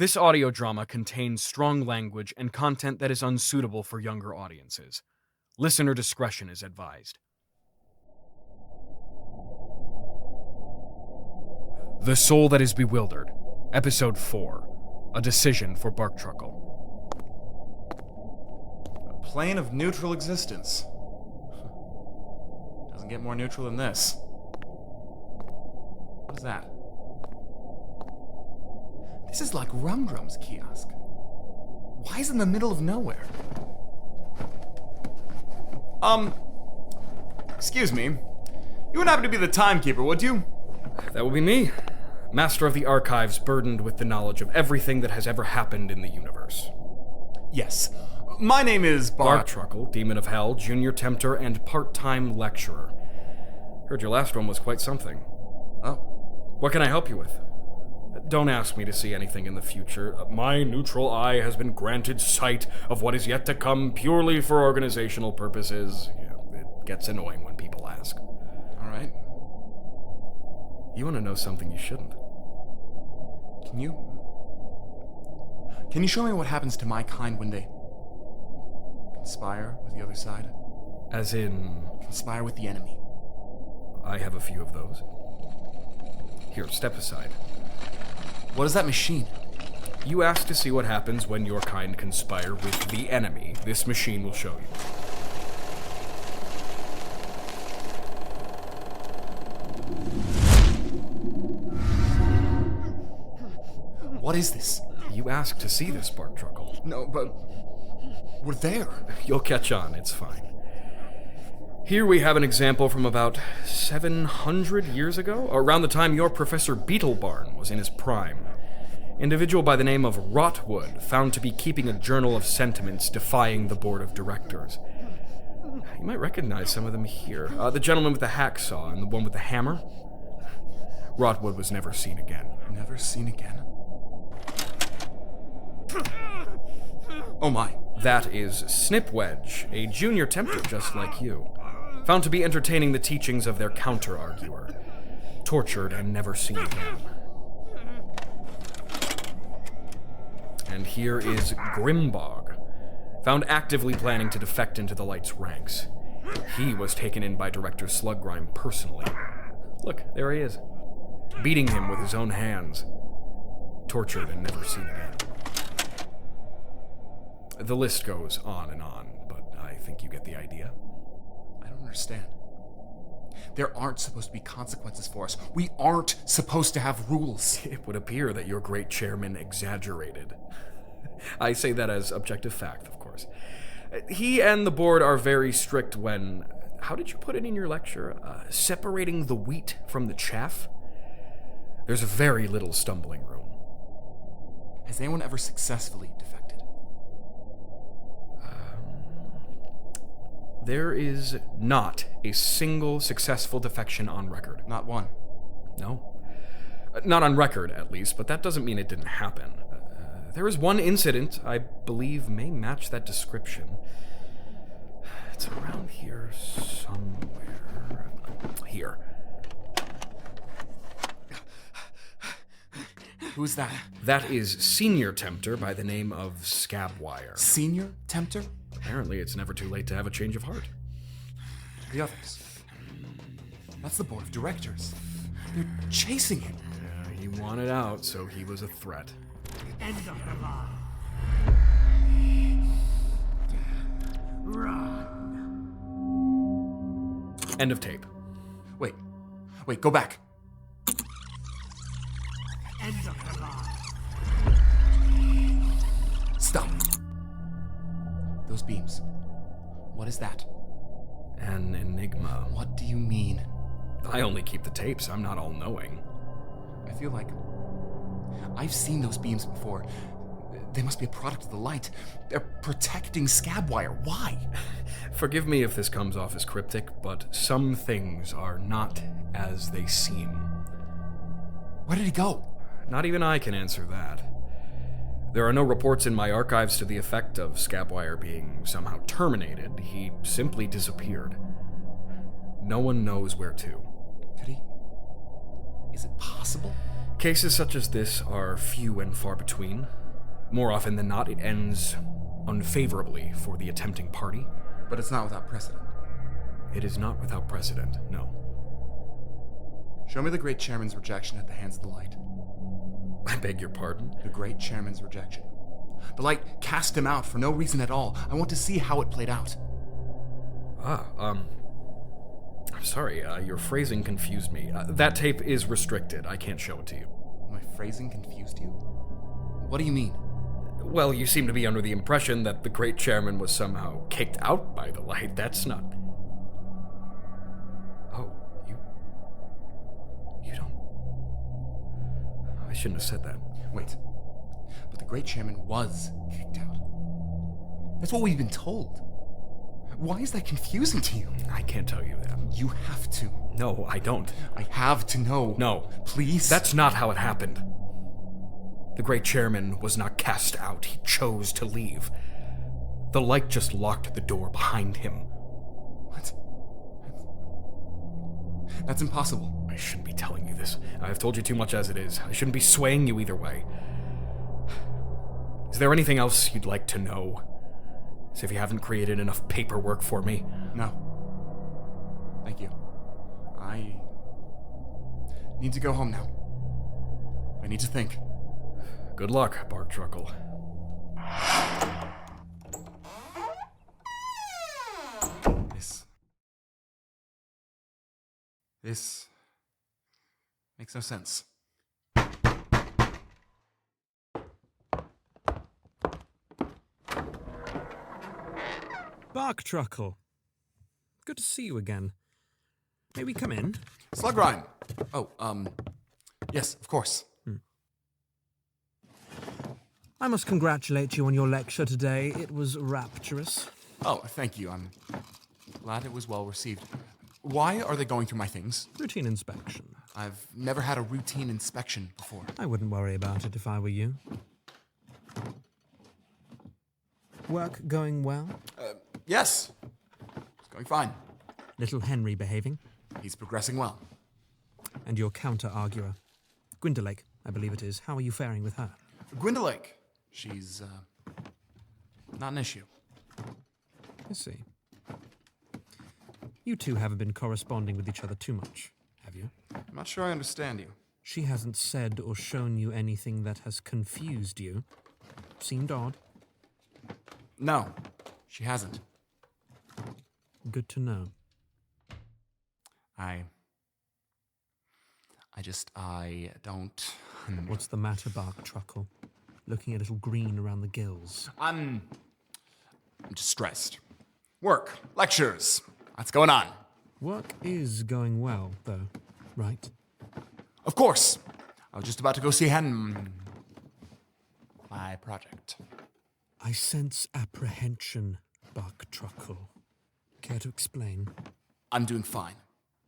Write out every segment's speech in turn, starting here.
This audio drama contains strong language and content that is unsuitable for younger audiences. Listener discretion is advised. The Soul That Is Bewildered, Episode 4, A Decision for Barktruckle. A plane of neutral existence. Doesn't get more neutral than this. What is that? This is like Rumdrum's kiosk. Why is it in the middle of nowhere? Excuse me. You wouldn't happen to be the timekeeper, would you? That would be me, master of the archives burdened with the knowledge of everything that has ever happened in the universe. Yes. My name is Barktruckle, Demon of Hell, Junior Tempter, and part-time lecturer. Heard your last one was quite something. Oh. What can I help you with? Don't ask me to see anything in the future. My neutral eye has been granted sight of what is yet to come purely for organizational purposes. It gets annoying when people ask. All right. You want to know something you shouldn't. Can you show me what happens to my kind when they conspire with the other side? As in? Conspire with the enemy. I have a few of those. Here, step aside. What is that machine? You asked to see what happens when your kind conspire with the enemy. This machine will show you. What is this? You asked to see this, Barktruckle. No, but we're there. You'll catch on, it's fine. Here we have an example from about 700 years ago, around the time your Professor Beetlebarn was in his prime. Individual by the name of Rotwood, found to be keeping a journal of sentiments defying the board of directors. You might recognize some of them here. The gentleman with the hacksaw and the one with the hammer. Rotwood was never seen again. Never seen again? Oh my. That is Snipwedge, a junior tempter just like you. Found to be entertaining the teachings of their counter-arguer. Tortured and never seen again. And here is Grimbog, found actively planning to defect into the Light's ranks. He was taken in by Director Sluggrime personally. Look, there he is. Beating him with his own hands. Tortured and never seen again. The list goes on, but I think you get the idea. I don't understand. There aren't supposed to be consequences for us. We aren't supposed to have rules. It would appear that your great chairman exaggerated. I say that as objective fact, of course. He and the board are very strict when, how did you put it in your lecture? Separating the wheat from the chaff? There's very little stumbling room. Has anyone ever successfully defected? There is not a single successful defection on record. Not one? No. Not on record, at least, but that doesn't mean it didn't happen. There is one incident I believe may match that description. It's around here somewhere. Here. Who's that? That is Senior Tempter by the name of Scabwire. Senior Tempter? Apparently, it's never too late to have a change of heart. The others. That's the board of directors. They're chasing him. Yeah, he wanted out, so he was a threat. End of the line. Run. End of tape. Wait, go back. End of the line. Stop. Those beams. What is that? An enigma. What do you mean? I only keep the tapes. I'm not all-knowing. I feel like I've seen those beams before. They must be a product of the light. They're protecting Scabwire. Why? Forgive me if this comes off as cryptic, but some things are not as they seem. Where did he go? Not even I can answer that. There are no reports in my archives to the effect of Scabwire being somehow terminated. He simply disappeared. No one knows where to. Could he? Is it possible? Cases such as this are few and far between. More often than not, it ends unfavorably for the attempting party. But it's not without precedent. It is not without precedent, no. Show me the great chairman's rejection at the hands of the light. I beg your pardon? The great chairman's rejection. The light cast him out for no reason at all. I want to see how it played out. I'm sorry, your phrasing confused me. That tape is restricted. I can't show it to you. My phrasing confused you? What do you mean? Well, you seem to be under the impression that the great chairman was somehow kicked out by the light. That's not... Oh, you don't... I shouldn't have said that. Wait. But the great chairman was kicked out. That's what we've been told. Why is that confusing to you? I can't tell you that. You have to. No, I don't. I have to know. No. Please? That's not how it happened. The great chairman was not cast out. He chose to leave. The light just locked the door behind him. What? That's impossible. I shouldn't be telling you this. I've told you too much as it is. I shouldn't be swaying you either way. Is there anything else you'd like to know? As if you haven't created enough paperwork for me. No. Thank you. I need to go home now. I need to think. Good luck, Barktruckle. This makes no sense. Barktruckle. Good to see you again. May we come in? Slugrime! Oh, yes, of course. I must congratulate you on your lecture today. It was rapturous. Oh, thank you. I'm glad it was well received. Why are they going through my things? Routine inspection. I've never had a routine inspection before. I wouldn't worry about it if I were you. Work going well? Yes. It's going fine. Little Henry behaving? He's progressing well. And your counter-arguer? Gwendolake, I believe it is. How are you faring with her? Gwendilake. She's, not an issue. I see. You two haven't been corresponding with each other too much, have you? I'm not sure I understand you. She hasn't said or shown you anything that has confused you. Seemed odd. No, she hasn't. Good to know. I don't... What's the matter, Barktruckle? Looking a little green around the gills. I'm just stressed. Work, lectures, that's going on. Work is going well, though, right? Of course. I was just about to go see my project. I sense apprehension, Barktruckle. Care to explain? I'm doing fine.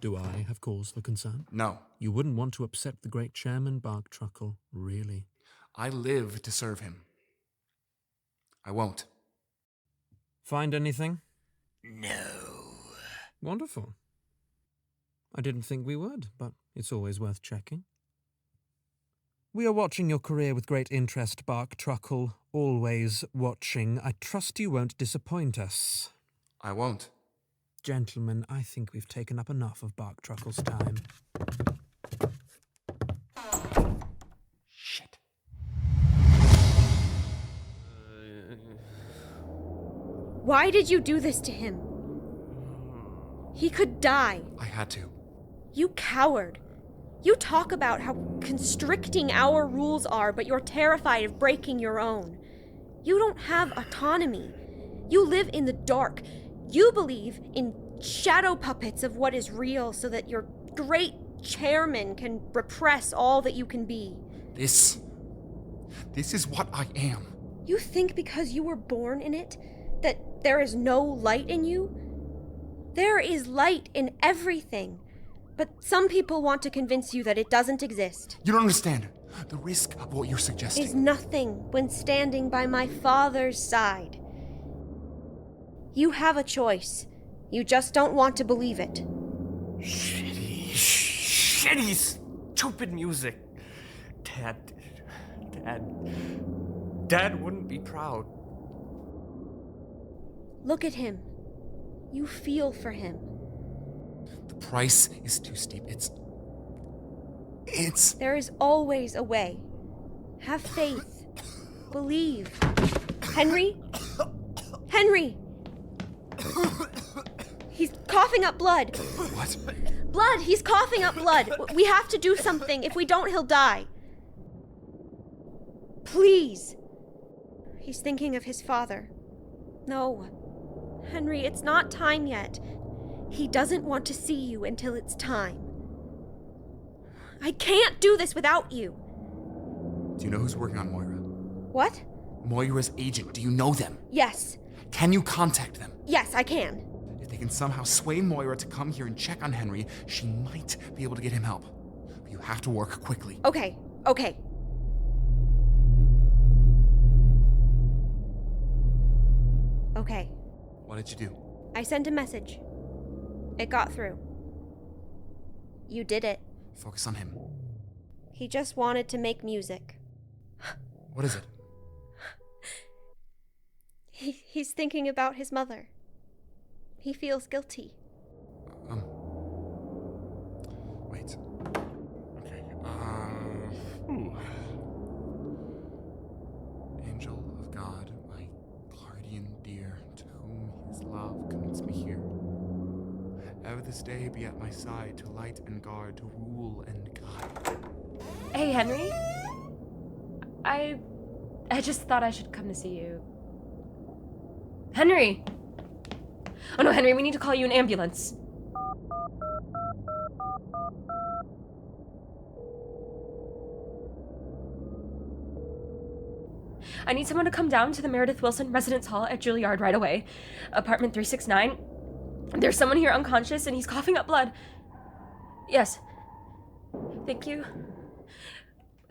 Do I have cause for concern? No. You wouldn't want to upset the great chairman, Barktruckle, really. I live to serve him. I won't. Find anything? No. Wonderful. I didn't think we would, but it's always worth checking. We are watching your career with great interest, Barktruckle. Always watching. I trust you won't disappoint us. I won't. Gentlemen, I think we've taken up enough of Barktruckle's time. Shit. Why did you do this to him? He could die. I had to. You coward. You talk about how constricting our rules are, but you're terrified of breaking your own. You don't have autonomy. You live in the dark. You believe in shadow puppets of what is real so that your great chairman can repress all that you can be. This is what I am. You think because you were born in it that there is no light in you? There is light in everything. But some people want to convince you that it doesn't exist. You don't understand. The risk of what you're suggesting Is nothing when standing by my father's side. You have a choice. You just don't want to believe it. Shitty, stupid music. Dad wouldn't be proud. Look at him. You feel for him. The price is too steep. It's... There is always a way. Have faith. Believe. Henry? Henry! He's coughing up blood. What? Blood! He's coughing up blood. We have to do something. If we don't, he'll die. Please. He's thinking of his father. No. Henry, it's not time yet. He doesn't want to see you until it's time. I can't do this without you. Do you know who's working on Moira? What? Moira's agent. Do you know them? Yes. Can you contact them? Yes, I can. If they can somehow sway Moira to come here and check on Henry, she might be able to get him help. But you have to work quickly. Okay. Okay. What did you do? I sent a message. It got through. You did it. Focus on him. He just wanted to make music. What is it? He's thinking about his mother. He feels guilty. Wait. Okay. Angel of God, my guardian dear, to whom his love commits me here. Ever this day be at my side, to light and guard, to rule and guide. Hey, Henry. I just thought I should come to see you. Henry! Oh no, Henry, we need to call you an ambulance. I need someone to come down to the Meredith Wilson Residence Hall at Juilliard right away. Apartment 369. There's someone here unconscious and he's coughing up blood. Yes. Thank you.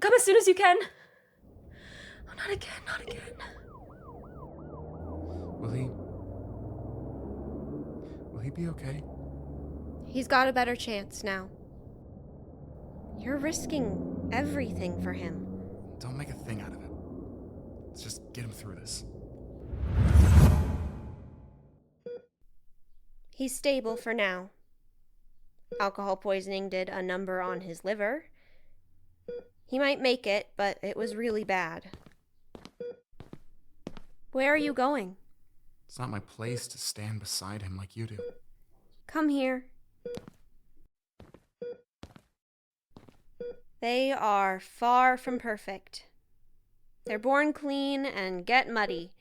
Come as soon as you can. Oh, not again. Will he be okay? He's got a better chance now. You're risking everything for him. Don't make a thing out of it. Let's just get him through this. He's stable for now. Alcohol poisoning did a number on his liver. He might make it, but it was really bad. Where are you going? It's not my place to stand beside him like you do. Come here. They are far from perfect. They're born clean and get muddy,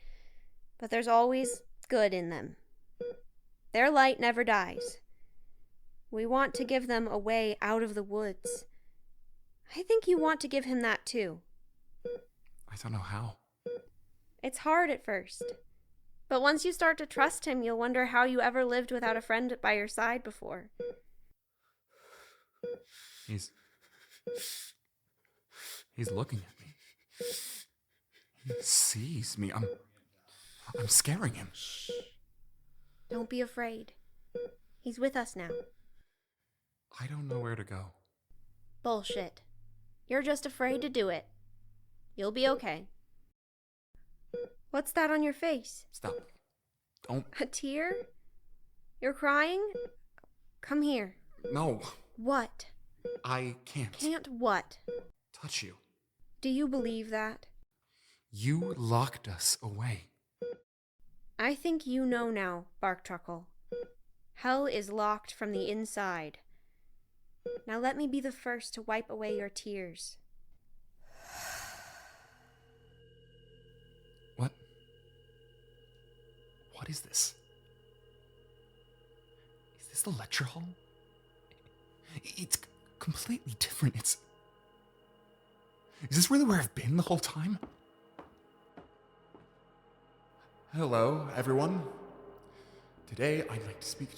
but there's always good in them. Their light never dies. We want to give them a way out of the woods. I think you want to give him that too. I don't know how. It's hard at first. But once you start to trust him, you'll wonder how you ever lived without a friend by your side before. He's looking at me. He sees me. I'm scaring him. Don't be afraid. He's with us now. I don't know where to go. Bullshit. You're just afraid to do it. You'll be okay. What's that on your face? Stop. Don't. A tear? You're crying? Come here. No. What? I can't. Can't what? Touch you. Do you believe that? You locked us away. I think you know now, Barktruckle. Hell is locked from the inside. Now let me be the first to wipe away your tears. What is this? Is this the lecture hall? It's completely different. Is this really where I've been the whole time? Hello, everyone. Today I'd like to speak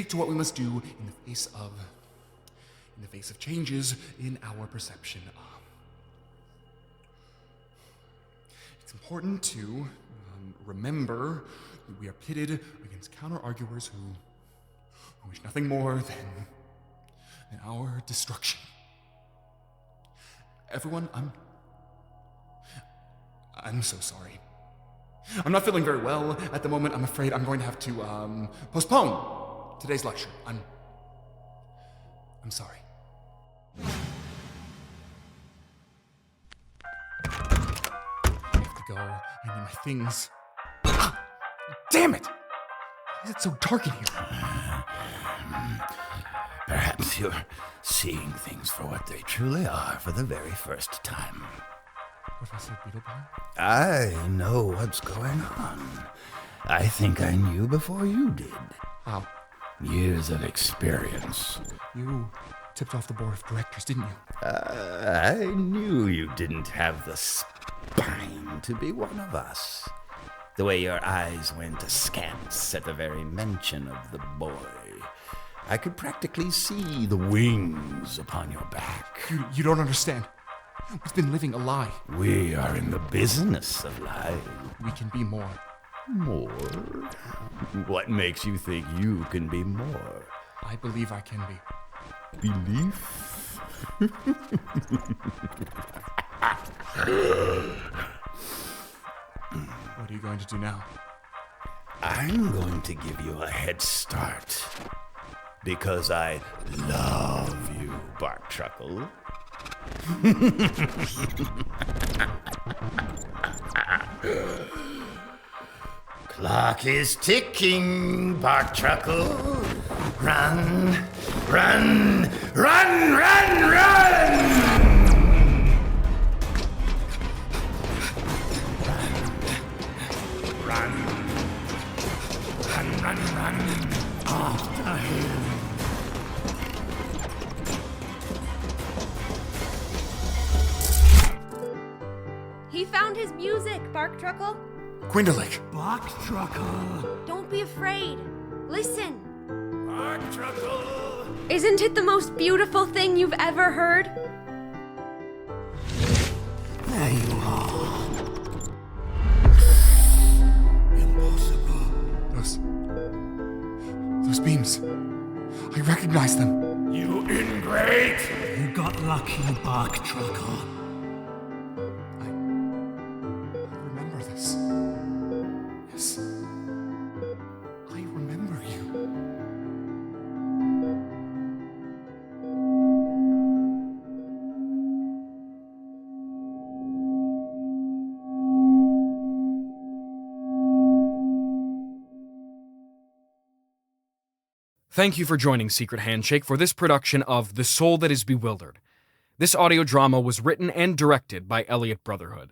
to what we must do in the face of changes in our perception of. It's important to remember that we are pitted against counter-arguers who wish nothing more than and our destruction. Everyone, I'm so sorry. I'm not feeling very well at the moment. I'm afraid I'm going to have to postpone today's lecture. I'm sorry. I have to go. I need my things. Ah, damn it! Why is it so dark in here? Perhaps you're seeing things for what they truly are for the very first time. Professor Beetlebarn? I know what's going on. I think I knew before you did. How? Years of experience. You tipped off the board of directors, didn't you? I knew you didn't have the spine to be one of us. The way your eyes went askance at the very mention of the boy. I could practically see the wings upon your back. You don't understand. We've been living a lie. We are in the business of lying. We can be more. More? What makes you think you can be more? I believe I can be. Belief? What are you going to do now? I'm going to give you a head start. Because I love you, Barktruckle. Clock is ticking, Barktruckle. Run, run, run, run, run! Run, run, run, run, after him. He found his music, Barktruckle. Gwendolake! Barktruckle. Don't be afraid. Listen. Barktruckle! Isn't it the most beautiful thing you've ever heard? There you are. Impossible. Those beams. I recognize them. You ingrate! You got lucky, Barktruckle. I remember this. Yes. I remember you. Thank you for joining Secret Handshake for this production of The Soul That Is Bewildered. This audio drama was written and directed by Elliott Brotherhood.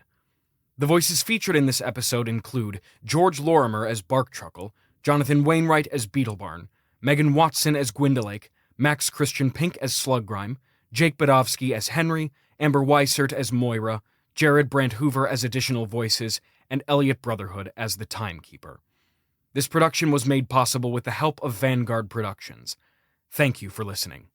The voices featured in this episode include George Lorimer as Barktruckle, Jonathan Wainwright as Beetlebarn, Megan Watson as Gwendilake, Max Christian Pink as Sluggrime, Jake Badovski as Henry, Amber Weissert as Moira, Jared Brandt Hoover as additional voices, and Elliott Brotherhood as the Timekeeper. This production was made possible with the help of Vanguard Productions. Thank you for listening.